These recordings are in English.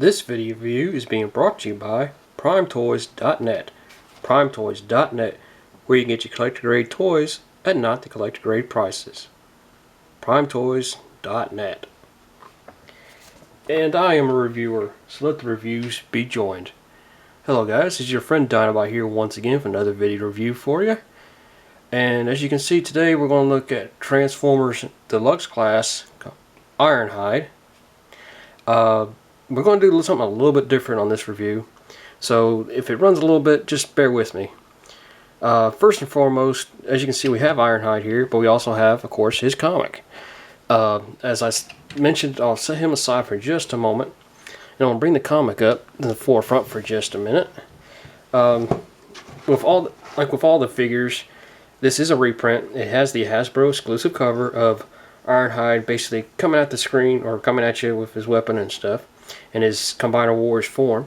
This video review is being brought to you by PrimeToys.net. PrimeToys.net, where you can get your collector grade toys at not the collector grade prices. PrimeToys.net. And I am a reviewer, so let the reviews be joined. Hello guys, this is your friend Dynabot here once again for another video review for you. And as you can see today, we're going to look at Transformers Deluxe class Ironhide. We're going to do something a little bit different on this review, so if it runs a little bit, just bear with me. First and foremost, as you can see, we have Ironhide here, but we also have, of course, his comic. As I mentioned, I'll set him aside for just a moment, and I'll bring the comic up to the forefront for just a minute. With all the figures, this is a reprint. It has the Hasbro exclusive cover of Ironhide basically coming at the screen, or coming at you with his weapon and stuff, in his Combiner Wars form.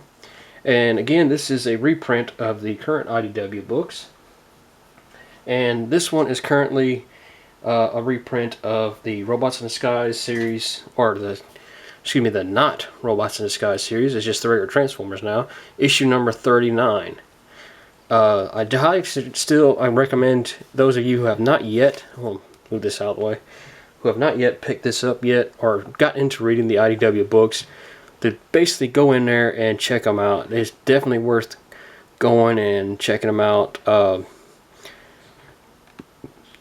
And again, this is a reprint of the current IDW books. And this one is currently a reprint of the Robots in Disguise series, or the not Robots in Disguise series, it's just the regular Transformers now, issue number 39. I recommend those of you who have not yet, I'll move this out of the way, who have not yet picked this up yet or got into reading the IDW books, to basically go in there and check them out. It's definitely worth going and checking them out.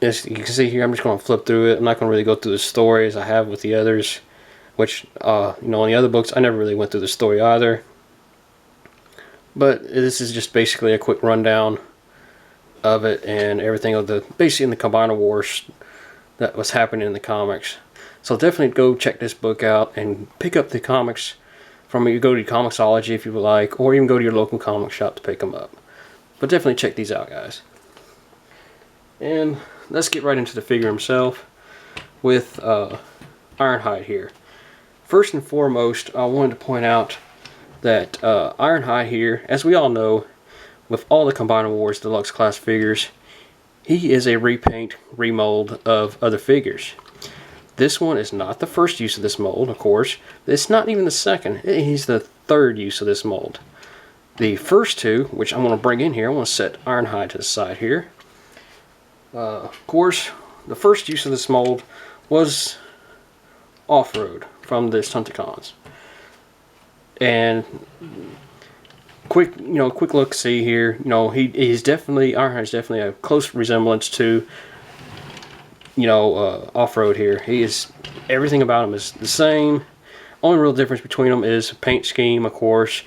As you can see here, I'm just going to flip through it. I'm not going to really go through the story as I have with the others, which, in the other books, I never really went through the story either. But this is just basically a quick rundown of it and everything of basically in the Combiner Wars that was happening in the comics. So definitely go check this book out and pick up the comics from you. Go to Comixology if you would like, or even go to your local comic shop to pick them up. But definitely check these out, guys. And let's get right into the figure himself with Ironhide here. First and foremost, I wanted to point out that Ironhide here, as we all know, with all the Combiner Wars Deluxe class figures, he is a repaint, remold of other figures. This one is not the first use of this mold, of course. It's not even the second. He's the third use of this mold. The first two, which I'm going to bring in here, I want to set Ironhide to the side here. Of course, the first use of this mold was Off-Road from the Stunticons. And quick look see here. He's definitely, Ironhide's definitely a close resemblance to Off-Road here. He is, everything about him is the same. Only real difference between them is paint scheme, of course,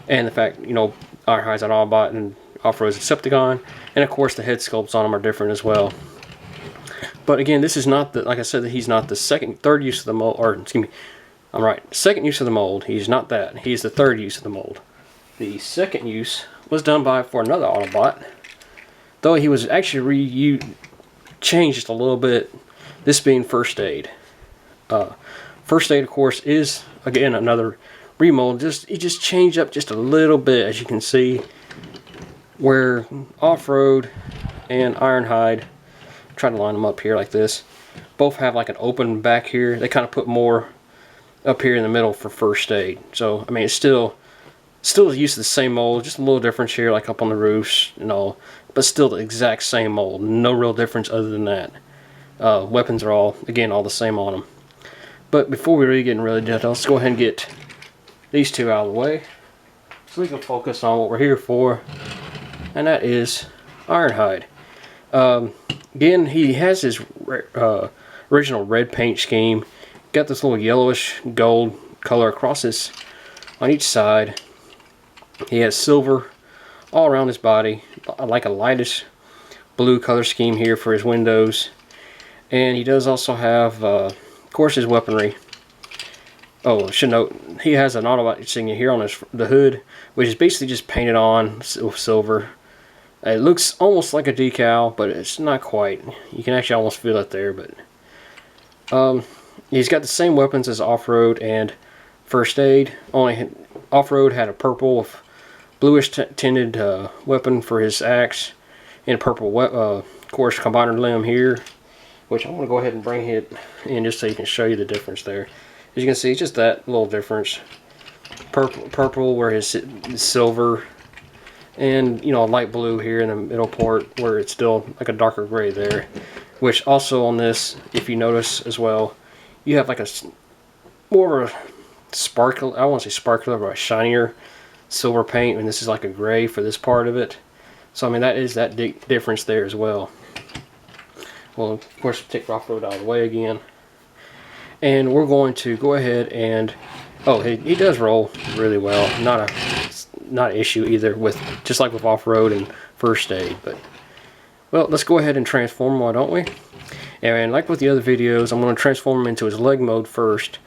and the fact Ironhide's an Autobot and Off-Road's a Decepticon, and of course the head sculpts on them are different as well. But again, this is not the, like I said, that he's not the third use of the mold, or excuse me, I'm right, second use of the mold. He's not that. He's the third use of the mold. The second use was done for another Autobot, though he was actually changed just a little bit, this being First Aid. First Aid, of course, is again another remold. It just changed up just a little bit, as you can see, where Off-Road and Ironhide, try to line them up here like this, both have like an open back here. They kind of put more up here in the middle for First Aid. So I mean, it's still used to the same mold, just a little difference here, like up on the roofs and all, but still the exact same mold. No real difference other than that. Weapons are all the same on them. But before we really get into really detail, let's go ahead and get these two out of the way so we can focus on what we're here for, and that is Ironhide. Again, he has his original red paint scheme. Got this little yellowish gold color across on each side. He has silver all around his body, like a lightish blue color scheme here for his windows. And he does also have, of course, his weaponry. Oh, I should note, he has an Autobot insignia here on the hood, which is basically just painted on with silver. It looks almost like a decal, but it's not quite. You can actually almost feel it there, but he's got the same weapons as Off-Road and First Aid. Only Off-Road had a purple with bluish tinted weapon for his axe, and a purple, of course, combiner limb here, which I want to go ahead and bring it in just so you can show you the difference there. As you can see, it's just that little difference. purple where his silver, and you know, a light blue here in the middle port where it's still like a darker gray there. Which also on this, if you notice as well, you have like a more of a sparkle. I won't say sparkler, but a shinier silver paint, and this is like a gray for this part of it. So I mean, that is that difference there as well. Well, of course, take off-road out of the way again, and we're going to go ahead and he does roll really well. Not an issue either with, just like with off-road and first aid. But well, let's go ahead and transform him, why don't we? And like with the other videos, I'm going to transform him into his leg mode first,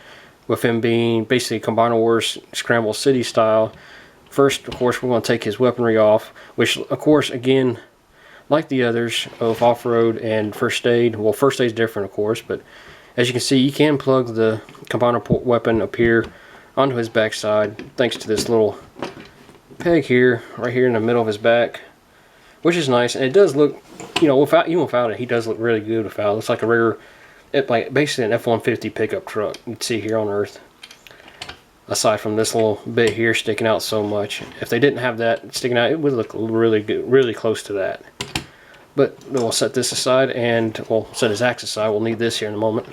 with him being basically Combiner Wars Scramble City style. First, of course, we're going to take his weaponry off, which, of course, again, like the others of off-road and first aid, well, first aid is different, of course, but as you can see, you can plug the Combiner weapon up here onto his backside, thanks to this little peg here, right here in the middle of his back, which is nice. And it does look, you know, even without it, he does look really good without it. Looks like a regular, like basically an F-150 pickup truck you'd see here on Earth. Aside from this little bit here sticking out so much, if they didn't have that sticking out, it would look really good, really close to that. But we'll set this aside, and we'll set his axe aside. We'll need this here in a moment.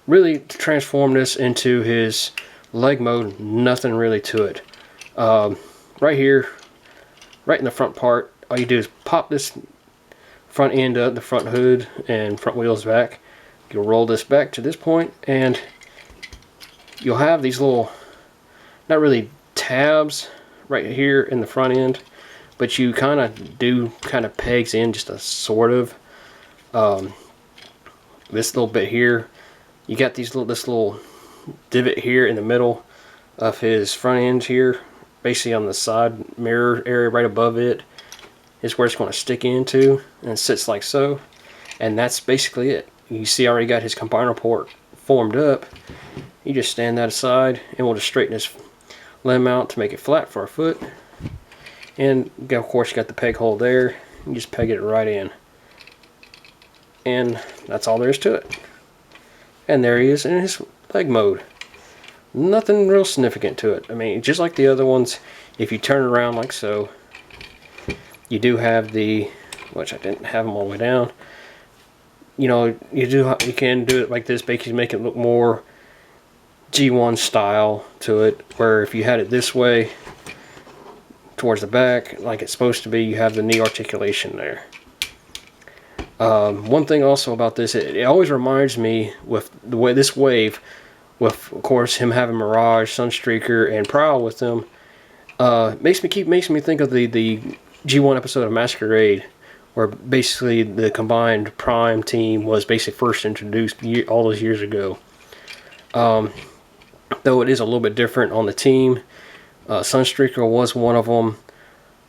Really, to transform this into his leg mode, nothing really to it. Right here, right in the front part, all you do is pop this front end up, the front hood and front wheels back. You'll roll this back to this point, and you'll have these little, not really tabs right here in the front end, but you kind of pegs in just a sort of this little bit here. You got this little divot here in the middle of his front end here, basically on the side mirror area right above it is where it's going to stick into, and it sits like so, and that's basically it. You see, I already got his combiner port formed up. You just stand that aside, and we'll just straighten this limb out to make it flat for our foot. And of course, you got the peg hole there. You just peg it right in, and that's all there is to it. And there he is in his leg mode. Nothing real significant to it. I mean, just like the other ones, if you turn it around like so, you do have the, which I didn't have them all the way down. You know, you can do it like this, basically make it look more G1 style to it, where if you had it this way towards the back like it's supposed to be, you have the knee articulation there. One thing also about this, it always reminds me with the way this wave, with of course him having Mirage, Sunstreaker, and Prowl with them, makes me think of the G1 episode of Masquerade, where basically the combined Prime team was basically first introduced all those years ago. Though it is a little bit different on the team. Sunstreaker was one of them.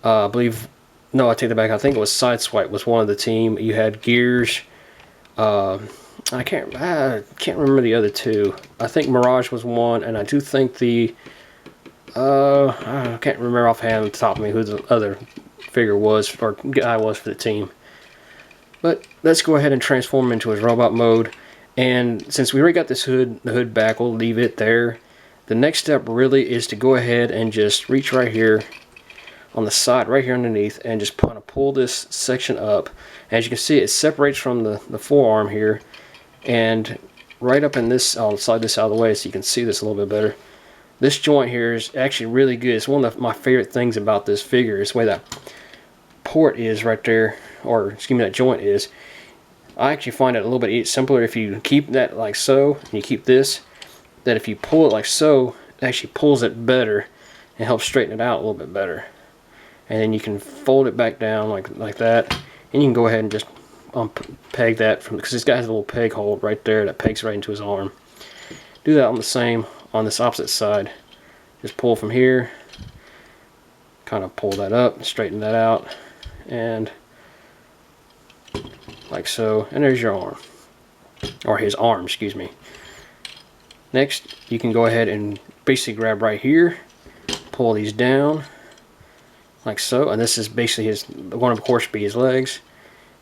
I believe, no, I take that back. I think it was Sideswipe was one of the team. You had Gears. I can't remember the other two. I think Mirage was one, and I do think I can't remember offhand off the top of me who the other figure was, or guy was for the team. But let's go ahead and transform him into his robot mode. And since we already got this the hood back, we'll leave it there. The next step really is to go ahead and just reach right here on the side, right here underneath, and just kind of pull this section up. As you can see, it separates from the forearm here, and right up in this, I'll slide this out of the way so you can see this a little bit better. This joint here is actually really good. It's one of my favorite things about this figure, is the way that port is right there, or excuse me, that joint is. I actually find it a little bit simpler if you keep that like so, and you keep this, that if you pull it like so, it actually pulls it better and helps straighten it out a little bit better. And then you can fold it back down like that, and you can go ahead and just peg that from, because this guy has a little peg hole right there that pegs right into his arm. Do that on the same on this opposite side. Just pull from here, kind of pull that up, straighten that out, and like so, and there's your arm, or his arm, excuse me. Next, you can go ahead and basically grab right here, pull these down like so, and this is basically his, going to of course be his legs,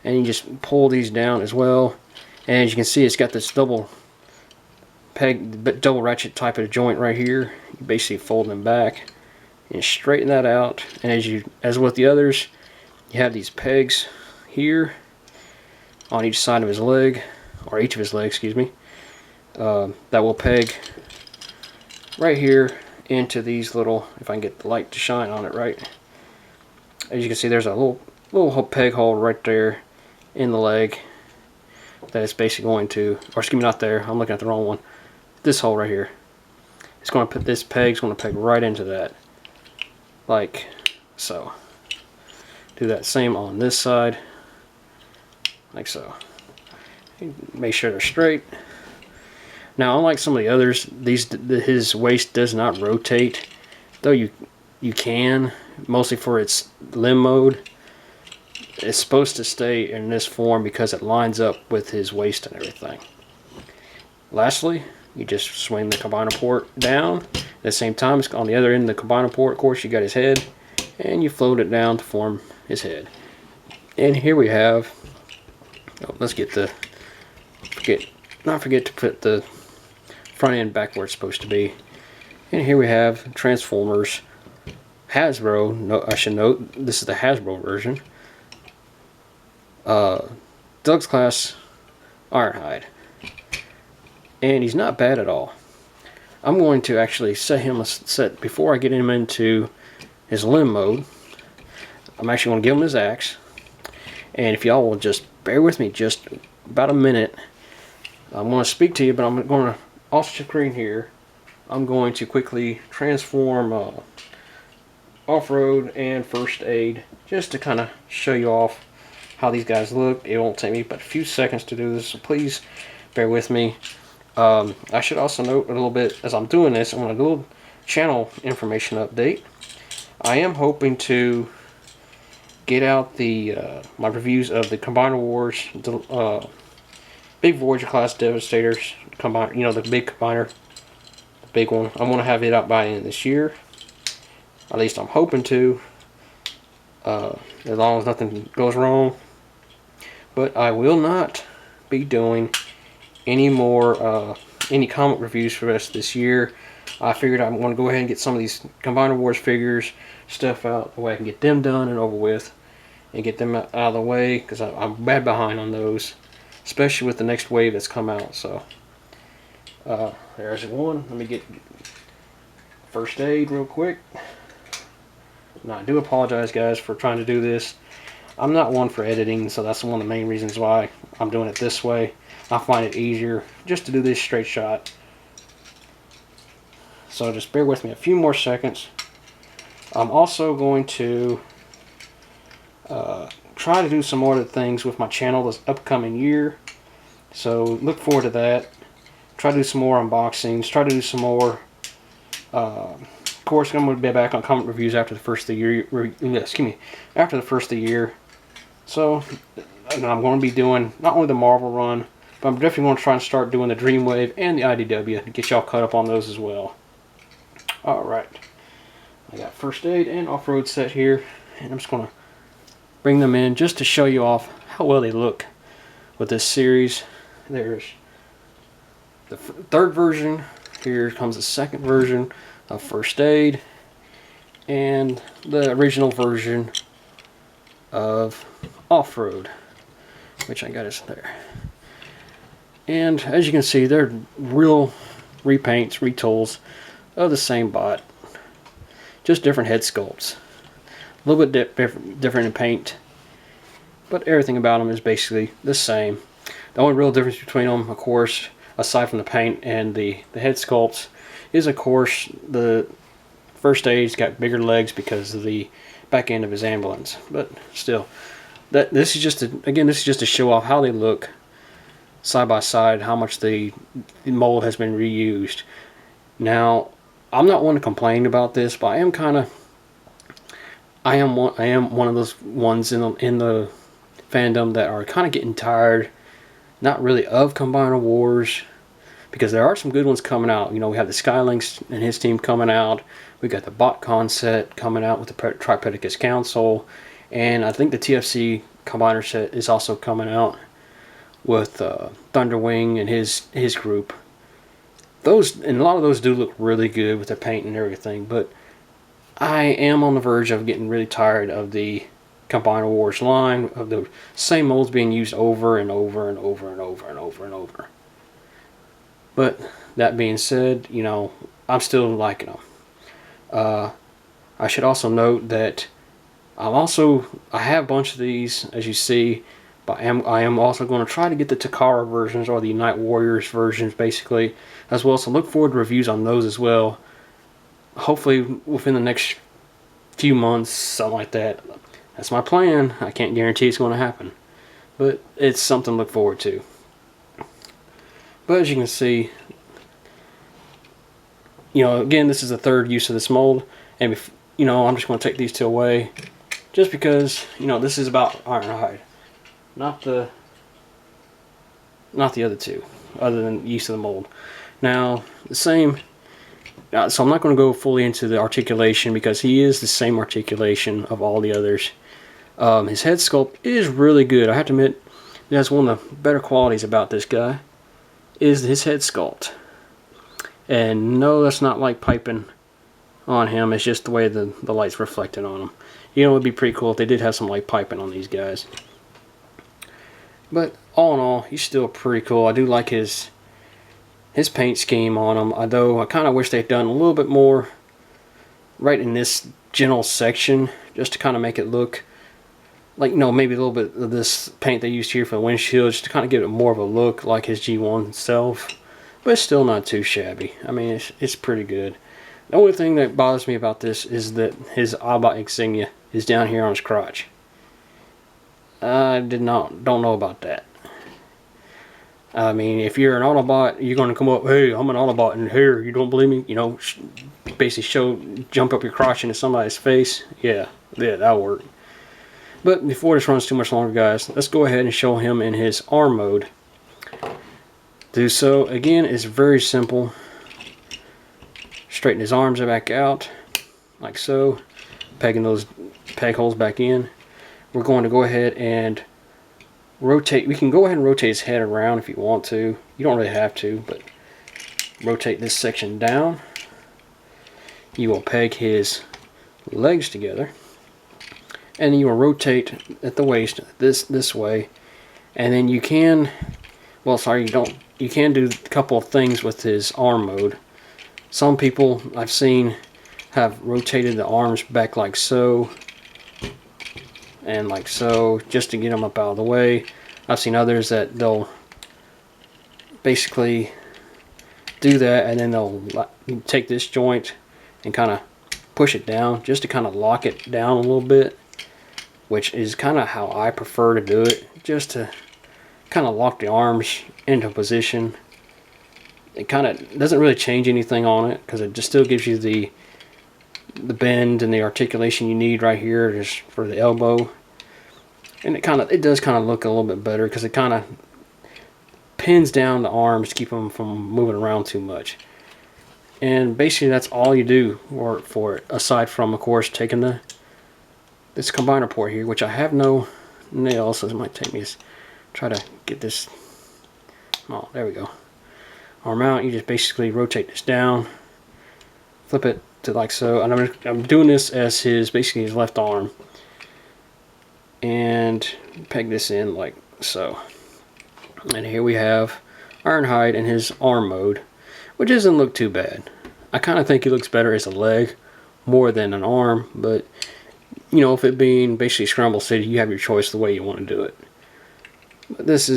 and you just pull these down as well. And as you can see, it's got this double peg, double ratchet type of joint right here. you basically fold them back and straighten that out. And as with the others, you have these pegs here on each side of his leg, or each of his legs, excuse me, that will peg right here into these little, if I can get the light to shine on it right. As you can see, there's a little peg hole right there in the leg that is basically going to, or excuse me, not there, I'm looking at the wrong one. This hole right here. It's going to put this peg's going to peg right into that, like so. Do that same on this side, like so. Make sure they're straight. Now, unlike some of the others, his waist does not rotate, though you can, mostly for its limb mode. It's supposed to stay in this form because it lines up with his waist and everything. Lastly, you just swing the combiner port down. At the same time, on the other end of the combiner port, of course, you got his head, and you float it down to form his head. And here we have, let's get not forget to put the front end back where it's supposed to be. And here we have Transformers Hasbro. No, I should note this is the Hasbro version. Deluxe class Ironhide, and he's not bad at all. I'm going to actually set him before I get him into his limb mode. I'm actually going to give him his axe, and if y'all will just bear with me just about a minute, I'm going to speak to you, but I'm going to off screen here. I'm going to quickly transform off-road and first aid just to kind of show you off how these guys look. It won't take me but a few seconds to do this, so please bear with me. I should also note a little bit as I'm doing this, I'm going to do a little channel information update. I am hoping to get out my reviews of the Combiner Wars, Big Voyager class Devastators, the big combiner, the big one. I'm going to have it out by the end of this year. At least I'm hoping to, as long as nothing goes wrong. But I will not be doing any more any comic reviews for the rest of this year. I figured I'm going to go ahead and get some of these Combiner Wars figures stuff out the way I can get them done and over with, and get them out of the way, because I'm bad behind on those, especially with the next wave that's come out. So there's one. Let me get first aid real quick. Now, I do apologize, guys, for trying to do this. I'm not one for editing, so that's one of the main reasons why I'm doing it this way. I find it easier just to do this straight shot. So just bear with me a few more seconds. I'm also going to try to do some more of the things with my channel this upcoming year. So look forward to that. Try to do some more unboxings. Try to do some more. Of course, I'm going to be back on comic reviews after the first of the year. After the first of the year. So I'm going to be doing not only the Marvel run, but I'm definitely going to try and start doing the Dreamwave and the IDW to get y'all caught up on those as well. Alright. I got first aid and off-road set here, and I'm just going to bring them in just to show you off how well they look with this series. There's the third version. Here comes the second version of first aid, and the original version of off-road, which I got is there. And as you can see, they're real repaints, retools of the same bot, just different head sculpts, a little bit different in paint, but everything about them is basically the same. The only real difference between them, of course, aside from the paint and the head sculpts, is of course the first aid's got bigger legs because of the back end of his ambulance. But still, this is just to show off how they look side by side, how much the mold has been reused. Now, I'm not one to complain about this, but I am one of those ones in the fandom that are kind of getting tired, not really of Combiner Wars, because there are some good ones coming out. We have the Skylinks and his team coming out. We got the BotCon set coming out with the Tripedicus Council, and I think the TFC Combiner set is also coming out with Thunderwing and his group. those, and a lot of those do look really good with the paint and everything, but I am on the verge of getting really tired of the Combiner Wars line, of the same molds being used over and over and over and over and over and over. But that being said, you know, I'm still liking them. I should also note that I have a bunch of these, as you see, but I am also going to try to get the Takara versions, or the Unite Warriors versions, basically, as well. So look forward to reviews on those as well. Hopefully within the next few months, something like that. That's my plan. I can't guarantee it's going to happen, but it's something to look forward to. But as you can see, you know, again, this is the third use of this mold, and you know, I'm just going to take these two away, just because, you know, this is about Ironhide, not the other two, other than use of the mold. Now the same. So I'm not going to go fully into the articulation, because he is the same articulation of all the others. His head sculpt is really good. I have to admit, that's one of the better qualities about this guy, is his head sculpt. And no, that's not like piping on him. It's just the way the light's reflected on him. You know, it would be pretty cool if they did have some light piping on these guys. But all in all, he's still pretty cool. I do like his paint scheme on him, although I kind of wish they'd done a little bit more right in this general section, just to kind of make it look like, you know, maybe a little bit of this paint they used here for the windshield, just to kind of give it more of a look like his G1 itself. But it's still not too shabby. I mean, it's pretty good. The only thing that bothers me about this is that his Autobot insignia is down here on his crotch. I don't know about that. I mean, if you're an Autobot, you're going to come up, hey, I'm an Autobot, and here, you don't believe me? You know, basically jump up your crotch into somebody's face. Yeah, that'll work. But before this runs too much longer, guys, let's go ahead and show him in his arm mode. Do so, again, is very simple. Straighten his arms back out, like so. Pegging those peg holes back in. We're going to go ahead and rotate. We can go ahead and rotate his head around if you want to. You don't really have to, but rotate this section down. You will peg his legs together, and you will rotate at the waist this way, and then you can, well, sorry, you can do a couple of things with his arm mode. Some people I've seen have rotated the arms back like so and like so, just to get them up out of the way. I've seen others that they'll basically do that, and then they'll take this joint and kind of push it down, just to kind of lock it down a little bit, which is kind of how I prefer to do it, just to kind of lock the arms into position. It kind of doesn't really change anything on it, because it just still gives you the bend and the articulation you need right here, just for the elbow. And it does kind of look a little bit better, because it kind of pins down the arms to keep them from moving around too much. And basically that's all you do for it, aside from, of course, taking this combiner port here, which I have no nails, so it might take me to try to get this. Oh, there we go. Arm out. You just basically rotate this down, flip it to like so, and I'm doing this as basically his left arm, and peg this in like so. And here we have Ironhide in his arm mode, which doesn't look too bad. I kind of think he looks better as a leg more than an arm, but you know, if it being basically Scramble City, you have your choice the way you want to do it. But this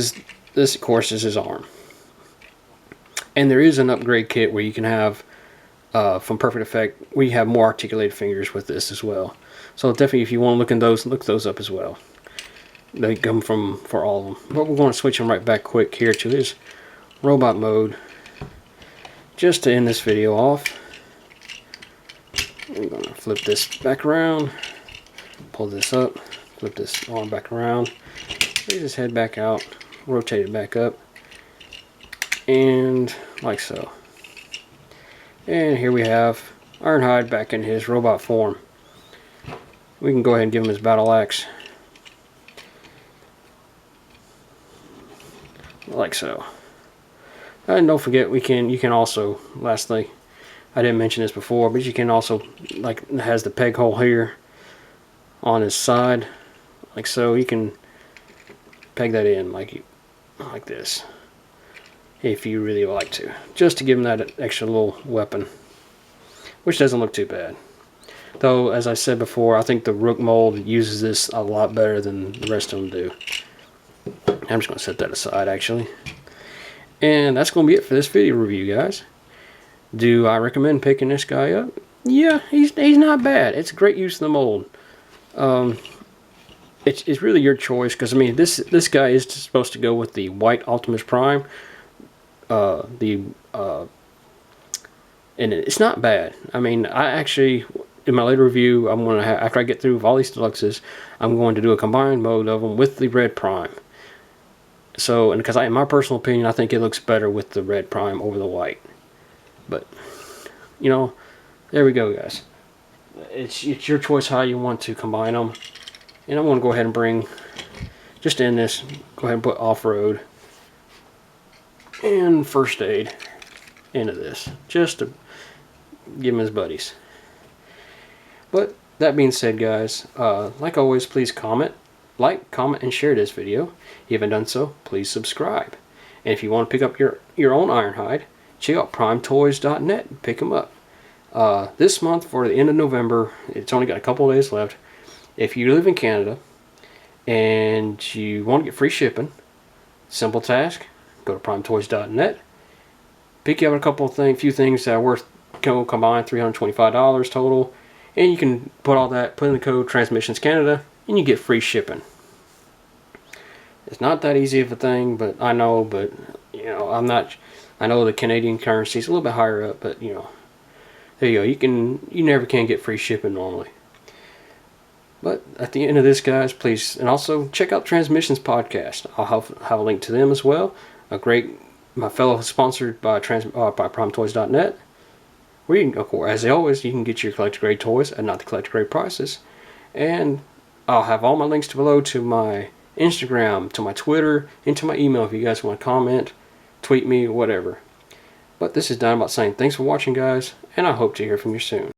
of course is his arm. And there is an upgrade kit where you can have from Perfect Effect, we have more articulated fingers with this as well. So definitely, if you want to look those up as well. They come for all of them. But we're going to switch them right back quick here to his robot mode, just to end this video off. We're going to flip this back around, pull this up, flip this arm back around, raise his head back out, rotate it back up, and like so. And here we have Ironhide back in his robot form. We can go ahead and give him his battle axe, like so. And don't forget, you can also, lastly, I didn't mention this before, but you can also, like, it has the peg hole here on his side, like so. You can peg that in like this, if you really like to, just to give him that extra little weapon, which doesn't look too bad. Though, as I said before, I think the Rook mold uses this a lot better than the rest of them do. I'm just going to set that aside, actually. And that's going to be it for this video review, guys. Do I recommend picking this guy up? Yeah, he's not bad. It's a great use of the mold. It's really your choice, because I mean, this guy is supposed to go with the white Optimus Prime. And it's not bad. I mean, I actually, in my later review, I'm going to after I get through with all these deluxes, I'm going to do a combined mode of them with the red Prime. So, and because in my personal opinion, I think it looks better with the red Prime over the white. But, you know, there we go, guys. It's your choice how you want to combine them. And I'm going to go ahead and bring, just in this, go ahead and put off-road and first aid into this, just to give him his buddies. But that being said, guys, like always, please comment, and share this video. If you haven't done so, please subscribe. And if you want to pick up your own Ironhide, check out primetoys.net and pick them up. This month, for the end of November, it's only got a couple of days left. If you live in Canada and you want to get free shipping, simple task: go to primetoys.net, pick out a few things that are worth combined $325 total, and you can put in the code Transmissions Canada, and you get free shipping. It's not that easy of a thing, but I know, you know, I know the Canadian currency is a little bit higher up, but you know, there you go. You never can get free shipping normally. But at the end of this, guys, please, and also check out Transmissions Podcast. I'll have a link to them as well. My fellow sponsored by primetoys.net. Where you can, of course, as always, you can get your collector grade toys at not the collector grade prices. And I'll have all my links below to my Instagram, to my Twitter, and to my email if you guys want to comment, tweet me, whatever. But this is Dinobot saying thanks for watching, guys, and I hope to hear from you soon.